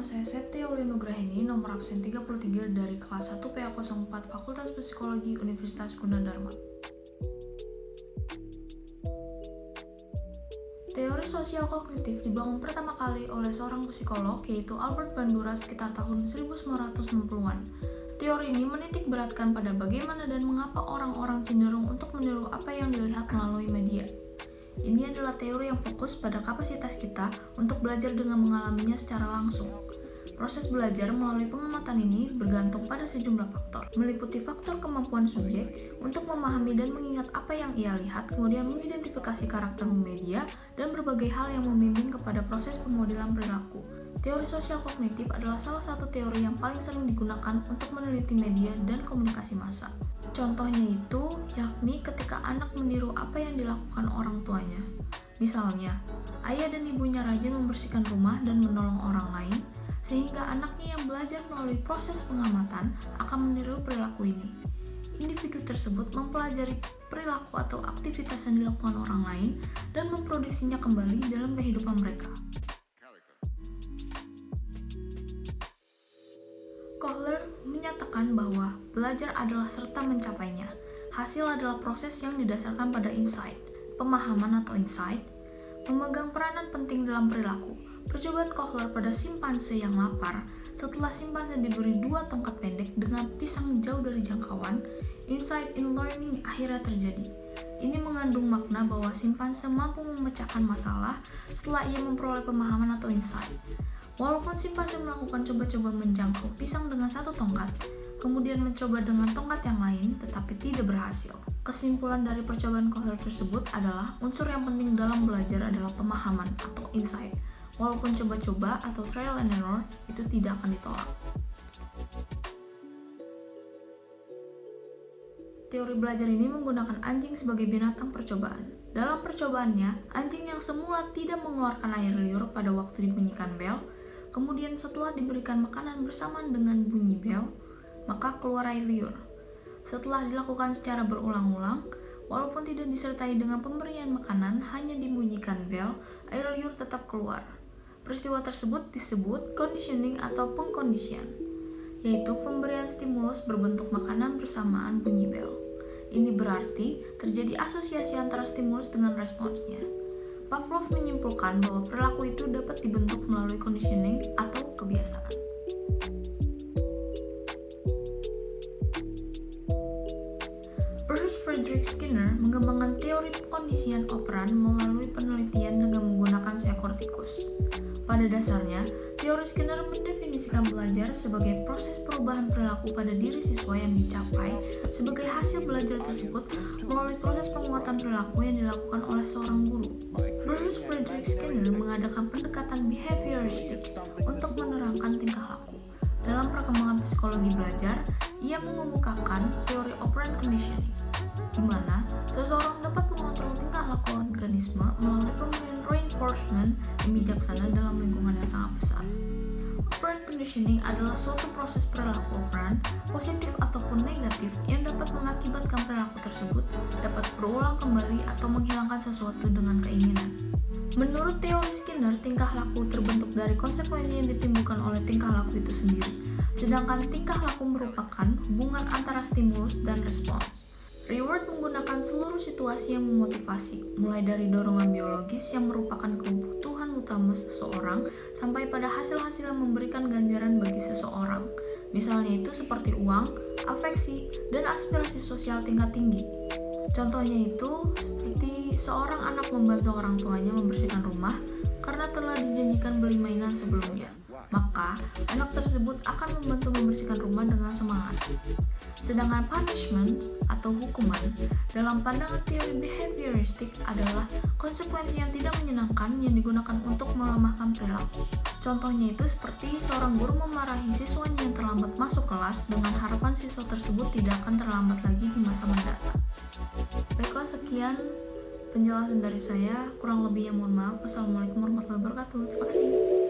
nama saya Septia Aulia Nugraheni, nomor absen 33 dari kelas 1 PA04 Fakultas Psikologi Universitas Gunadarma. Teori sosial kognitif dibangun pertama kali oleh seorang psikolog, yaitu Albert Bandura sekitar tahun 1960-an. Teori ini menitik beratkan pada bagaimana dan mengapa orang-orang cenderung untuk meniru apa yang dilihat melalui media. Ini adalah teori yang fokus pada kapasitas kita untuk belajar dengan mengalaminya secara langsung. Proses belajar melalui pengamatan ini bergantung pada sejumlah faktor, meliputi faktor kemampuan subjek untuk memahami dan mengingat apa yang ia lihat, kemudian mengidentifikasi karakter media, dan berbagai hal yang membimbing kepada proses pemodelan perilaku. Teori sosial kognitif adalah salah satu teori yang paling sering digunakan untuk meneliti media dan komunikasi massa. Contohnya itu, yakni ketika anak meniru apa yang dilakukan orang tuanya. Misalnya, ayah dan ibunya rajin membersihkan rumah dan menolong orang lain, sehingga anaknya yang belajar melalui proses pengamatan akan meniru perilaku ini. Individu tersebut mempelajari perilaku atau aktivitas yang dilakukan orang lain dan memproduksinya kembali dalam kehidupan mereka. Kohler menyatakan bahwa belajar adalah serta mencapainya. Hasil adalah proses yang didasarkan pada insight. Pemahaman atau insight memegang peranan penting dalam perilaku. Percobaan Kohler pada simpanse yang lapar, setelah simpanse diberi 2 tongkat pendek dengan pisang jauh dari jangkauan, insight in learning akhirnya terjadi. Ini mengandung makna bahwa simpanse mampu memecahkan masalah setelah ia memperoleh pemahaman atau insight. Walaupun simpanse melakukan coba-coba menjangkau pisang dengan 1 tongkat, kemudian mencoba dengan tongkat yang lain, tetapi tidak berhasil. Kesimpulan dari percobaan Kohler tersebut adalah unsur yang penting dalam belajar adalah pemahaman atau insight. Walaupun coba-coba atau trial and error itu tidak akan ditolak. Teori belajar ini menggunakan anjing sebagai binatang percobaan. Dalam percobaannya, anjing yang semula tidak mengeluarkan air liur pada waktu dibunyikan bel, kemudian setelah diberikan makanan bersamaan dengan bunyi bel, maka keluar air liur. Setelah dilakukan secara berulang-ulang, walaupun tidak disertai dengan pemberian makanan, hanya dibunyikan bel, air liur tetap keluar. Peristiwa tersebut disebut conditioning atau pengkondisian, yaitu pemberian stimulus berbentuk makanan bersamaan bunyi bel. Ini berarti terjadi asosiasi antara stimulus dengan responsnya. Pavlov menyimpulkan bahwa perilaku itu dapat dibentuk melalui conditioning atau kebiasaan. Bruce Frederick Skinner mengembangkan teori pengkondisian operan melalui penelitian dengan menggunakan seekor tikus. Pada dasarnya, teori Skinner mendefinisikan belajar sebagai proses perubahan perilaku pada diri siswa yang dicapai sebagai hasil belajar tersebut melalui proses penguatan perilaku yang dilakukan oleh seorang guru. Bruce Frederick Skinner mengadakan pendekatan behavioristik untuk menerangkan tingkah laku. Dalam perkembangan psikologi belajar, ia mengemukakan teori operant conditioning, di mana seseorang dapat mengontrol tingkah laku organisme melalui pemberian reinforcement yang bijaksana dalam lingkungan yang sangat besar. Operant conditioning adalah suatu proses perilaku operan, positif ataupun negatif, yang dapat mengakibatkan perilaku tersebut dapat berulang kembali atau menghilangkan sesuatu dengan keinginan. Menurut teori Skinner, tingkah laku terbentuk dari konsekuensi yang ditimbulkan oleh tingkah laku itu sendiri, sedangkan tingkah laku merupakan hubungan antara stimulus dan respons. Reward menggunakan seluruh situasi yang memotivasi, mulai dari dorongan biologis yang merupakan kebutuhan utama seseorang, sampai pada hasil-hasil yang memberikan ganjaran bagi seseorang. Misalnya itu seperti uang, afeksi, dan aspirasi sosial tingkat tinggi. Contohnya itu seperti seorang anak membantu orang tuanya membersihkan rumah karena telah dijanjikan beli mainan sebelumnya. Maka, anak tersebut akan membantu membersihkan rumah dengan semangat. Sedangkan punishment atau hukuman dalam pandangan teori behavioristik adalah konsekuensi yang tidak menyenangkan yang digunakan untuk melemahkan perilaku. Contohnya itu seperti seorang guru memarahi siswanya yang terlambat masuk kelas dengan harapan siswa tersebut tidak akan terlambat lagi di masa mendatang. Baiklah, sekian penjelasan dari saya. Kurang lebihnya mohon maaf. Wassalamualaikum warahmatullahi wabarakatuh. Terima kasih.